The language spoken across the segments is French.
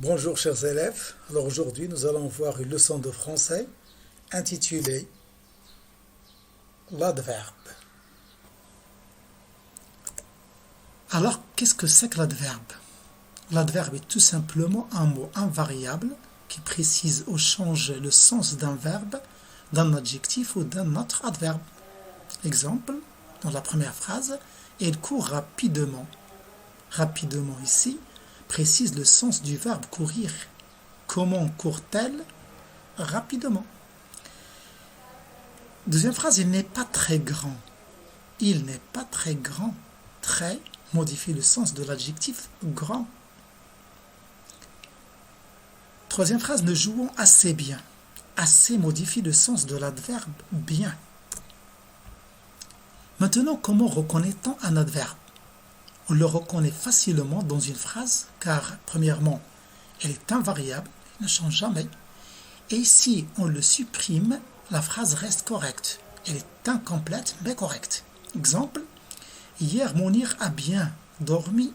Bonjour chers élèves, alors aujourd'hui nous allons voir une leçon de français intitulée l'adverbe. Alors qu'est-ce que c'est que l'adverbe? L'adverbe est tout simplement un mot invariable qui précise ou change le sens d'un verbe, d'un adjectif ou d'un autre adverbe. Exemple, dans la première phrase, elle court rapidement. Rapidement ici précise le sens du verbe courir. Comment court-elle? Rapidement. Deuxième phrase, il n'est pas très grand. Il n'est pas très grand. Très modifie le sens de l'adjectif grand. Troisième phrase, nous jouons assez bien. Assez modifie le sens de l'adverbe bien. Maintenant, comment reconnaît-on un adverbe? On le reconnaît facilement dans une phrase car, premièrement, elle est invariable, elle ne change jamais. Et si on le supprime, la phrase reste correcte. Elle est incomplète mais correcte. Exemple, hier Mounir a bien dormi.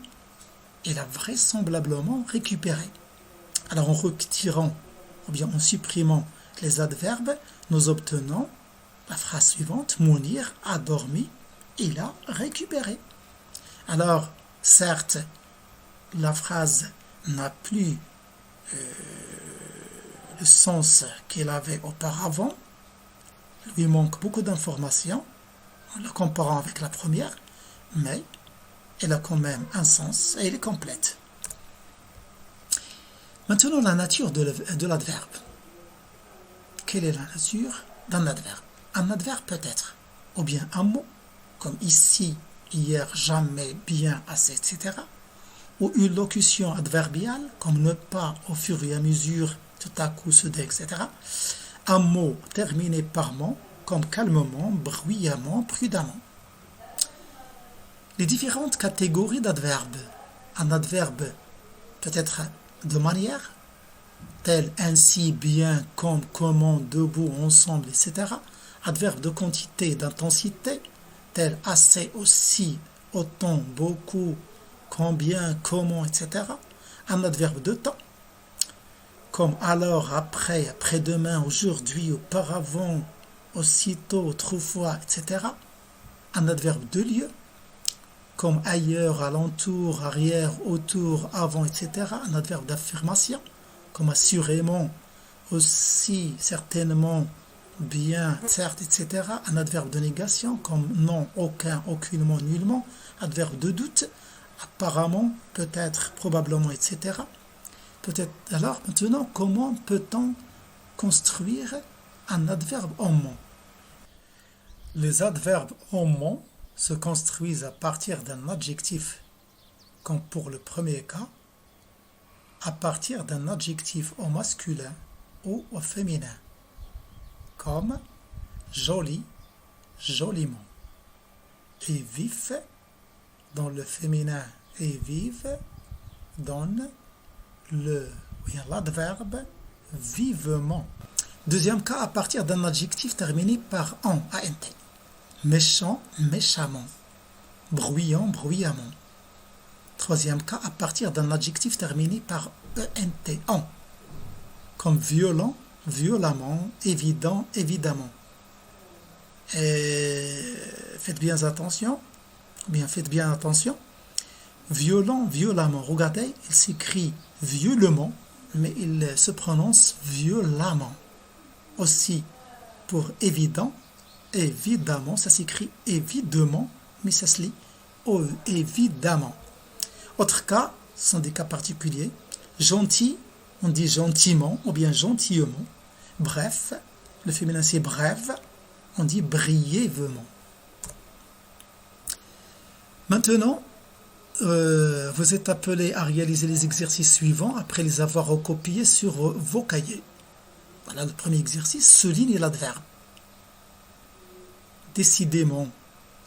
Il a vraisemblablement récupéré. Alors en retirant ou bien en supprimant les adverbes, nous obtenons la phrase suivante. Mounir a dormi, il a récupéré. Alors, certes, la phrase n'a plus le sens qu'elle avait auparavant. Il lui manque beaucoup d'informations en la comparant avec la première, mais elle a quand même un sens et elle est complète. Maintenant, la nature de l'adverbe. Quelle est la nature d'un adverbe? Un adverbe peut être ou bien un mot, comme ici, hier, jamais, bien, assez, etc. Ou une locution adverbiale, comme ne pas, au fur et à mesure, tout à coup, soudain, etc. Un mot terminé par mot, comme calmement, bruyamment, prudemment. Les différentes catégories d'adverbes. Un adverbe peut être de manière, tel ainsi, bien, comme, comment, debout, ensemble, etc. Adverbe de quantité, d'intensité, tel assez, aussi, autant, beaucoup, combien, comment, etc. Un adverbe de temps, comme alors, après, après-demain, aujourd'hui, auparavant, aussitôt, autrefois, etc. Un adverbe de lieu, comme ailleurs, alentour, arrière, autour, avant, etc. Un adverbe d'affirmation, comme assurément, aussi, certainement, bien, certes, etc. Un adverbe de négation, comme non, aucun, aucunement, nullement. Adverbe de doute, apparemment, peut-être, probablement, etc. Peut-être. Alors, maintenant, comment peut-on construire un adverbe en mot? Les adverbes en mot se construisent à partir d'un adjectif, comme pour le premier cas, à partir d'un adjectif au masculin ou au féminin, comme joli, joliment, et vif dans le féminin et vive donne l'adverbe vivement. Deuxième cas, à partir d'un adjectif terminé par ant, ant. Méchant, méchamment. Bruyant, bruyamment. Troisième cas, à partir d'un adjectif terminé par ent, en. Comme violent, violemment, évident, évidemment. Et faites bien attention. Violent, violemment. Regardez, il s'écrit violemment, mais il se prononce violemment. Aussi, pour évident, évidemment, ça s'écrit évidemment, mais ça se lit évidemment. Autres cas sont des cas particuliers. Gentil, on dit gentiment ou bien gentillement. Bref, le féminin c'est brève, on dit brièvement. Maintenant, vous êtes appelés à réaliser les exercices suivants après les avoir recopiés sur vos cahiers. Voilà le premier exercice, souligne l'adverbe. Décidément,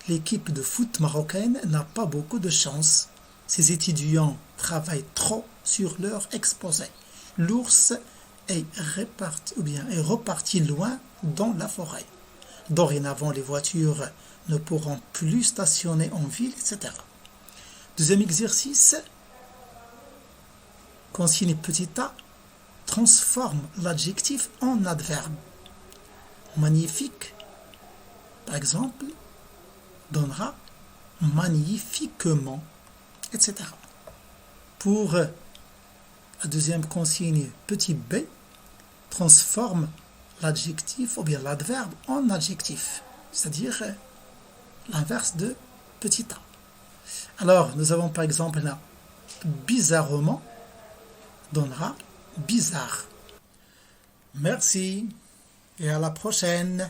l'équipe de foot marocaine n'a pas beaucoup de chance. Ces étudiants travaillent trop sur leur exposé. L'ours est reparti loin dans la forêt. Dorénavant, les voitures ne pourront plus stationner en ville, etc. Deuxième exercice, consigne petit a transforme l'adjectif en adverbe. Magnifique, par exemple, donnera magnifiquement, etc. Pour la deuxième consigne petit b, transforme l'adjectif ou bien l'adverbe en adjectif, c'est-à-dire l'inverse de petit a. Alors, nous avons par exemple là, bizarrement donnera bizarre. Merci et à la prochaine.